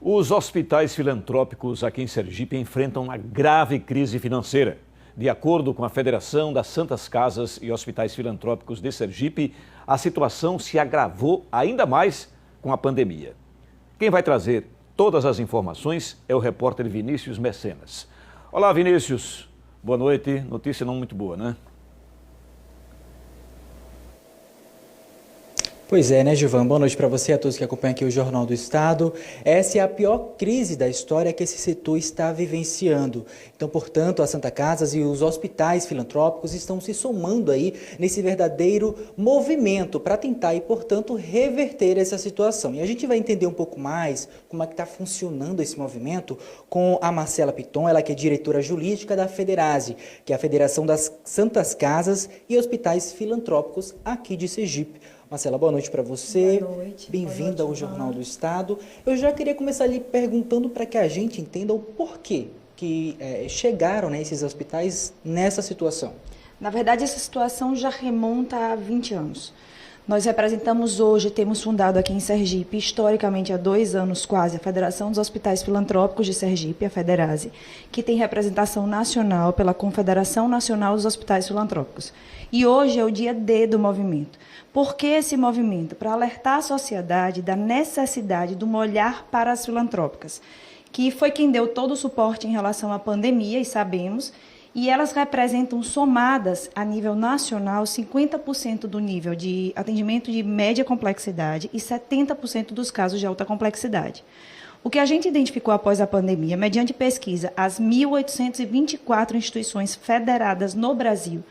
Os hospitais filantrópicos aqui em Sergipe enfrentam uma grave crise financeira. De acordo com a Federação das Santas Casas e Hospitais Filantrópicos de Sergipe, a situação se agravou ainda mais com a pandemia. Quem vai trazer todas as informações é o repórter Vinícius Mecenas. Olá, Vinícius. Boa noite. Notícia não muito boa, né? Pois é, né, Gilvan? Boa noite para você e a todos que acompanham aqui o Jornal do Estado. Essa é a pior crise da história que esse setor está vivenciando. Então, portanto, as Santa Casas e os hospitais filantrópicos estão se somando aí nesse verdadeiro movimento para tentar e, portanto, reverter essa situação. E a gente vai entender um pouco mais como é que está funcionando esse movimento com a Marcela Piton, ela que é diretora jurídica da Federase, que é a Federação das Santas Casas e Hospitais Filantrópicos aqui de Sergipe. Marcela, boa noite para você. Boa noite. Bem-vinda ao Jornal do Estado. Eu já queria começar ali perguntando para que a gente entenda o porquê que chegaram, né, esses hospitais nessa situação. Na verdade, essa situação já remonta a 20 anos. Nós representamos hoje, temos fundado aqui em Sergipe, historicamente há 2 anos quase, a Federação dos Hospitais Filantrópicos de Sergipe, a Federase, que tem representação nacional pela Confederação Nacional dos Hospitais Filantrópicos. E hoje é o dia D do movimento. Por que esse movimento? Para alertar a sociedade da necessidade de um olhar para as filantrópicas, que foi quem deu todo o suporte em relação à pandemia, e sabemos, e elas representam, somadas a nível nacional, 50% do nível de atendimento de média complexidade e 70% dos casos de alta complexidade. O que a gente identificou após a pandemia, mediante pesquisa, as 1.824 instituições federadas no Brasil,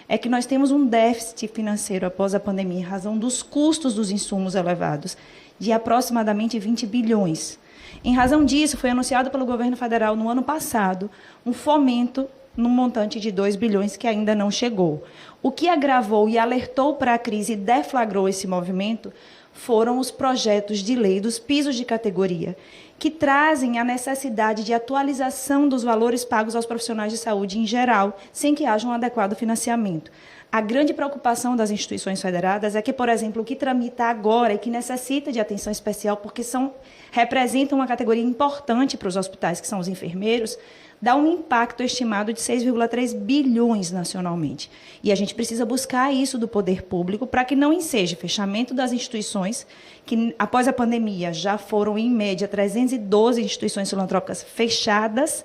é que nós temos um déficit financeiro após a pandemia, em razão dos custos dos insumos elevados, de aproximadamente 20 bilhões. Em razão disso, foi anunciado pelo governo federal no ano passado um fomento num montante de 2 bilhões que ainda não chegou. O que agravou e alertou para a crise e deflagrou esse movimento foram os projetos de lei dos pisos de categoria, que trazem a necessidade de atualização dos valores pagos aos profissionais de saúde em geral, sem que haja um adequado financiamento. A grande preocupação das instituições federadas é que, por exemplo, o que tramita agora e que necessita de atenção especial, porque representam uma categoria importante para os hospitais, que são os enfermeiros, dá um impacto estimado de 6,3 bilhões nacionalmente. E a gente precisa buscar isso do poder público para que não enseje fechamento das instituições, que após a pandemia já foram, em média, 312 instituições filantrópicas fechadas,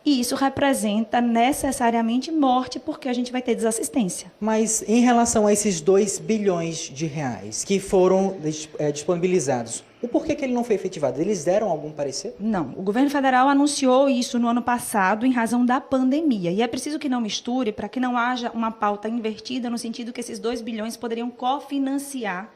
e isso representa necessariamente morte, porque a gente vai ter desassistência. Mas em relação a esses 2 bilhões de reais que foram disponibilizados, o porquê que ele não foi efetivado? Eles deram algum parecer? Não. O governo federal anunciou isso no ano passado em razão da pandemia. E é preciso que não misture para que não haja uma pauta invertida no sentido que esses 2 bilhões poderiam cofinanciar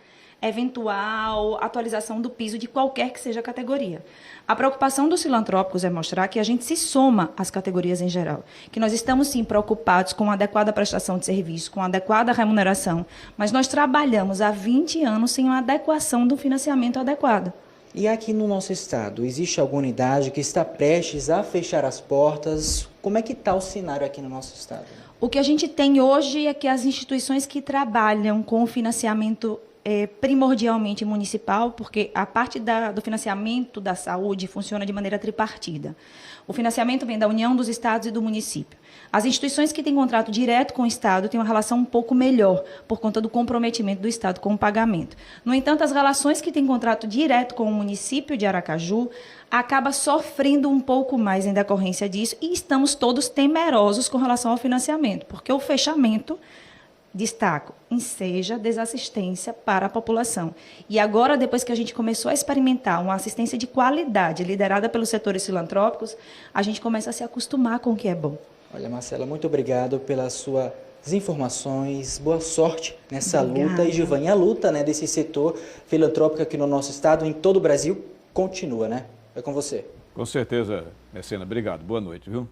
eventual atualização do piso de qualquer que seja a categoria. A preocupação dos filantrópicos é mostrar que a gente se soma às categorias em geral, que nós estamos sim preocupados com adequada prestação de serviço, com adequada remuneração, mas nós trabalhamos há 20 anos sem uma adequação do financiamento adequado. E aqui no nosso estado, existe alguma unidade que está prestes a fechar as portas? Como é que está o cenário aqui no nosso estado? O que a gente tem hoje é que as instituições que trabalham com o financiamento primordialmente municipal, porque a parte do financiamento da saúde funciona de maneira tripartida. O financiamento vem da União dos Estados e do município. As instituições que têm contrato direto com o Estado têm uma relação um pouco melhor, por conta do comprometimento do Estado com o pagamento. No entanto, as relações que têm contrato direto com o município de Aracaju acaba sofrendo um pouco mais em decorrência disso, e estamos todos temerosos com relação ao financiamento, porque o fechamento, destaco, enseja desassistência para a população. E agora, depois que a gente começou a experimentar uma assistência de qualidade liderada pelos setores filantrópicos, a gente começa a se acostumar com o que é bom. Olha, Marcela, muito obrigado pelas suas informações. Boa sorte nessa luta. E, Gilvan, a luta, né, desse setor filantrópico aqui no nosso estado, em todo o Brasil, continua, né? É com você. Com certeza, Mecena. Obrigado. Boa noite, viu?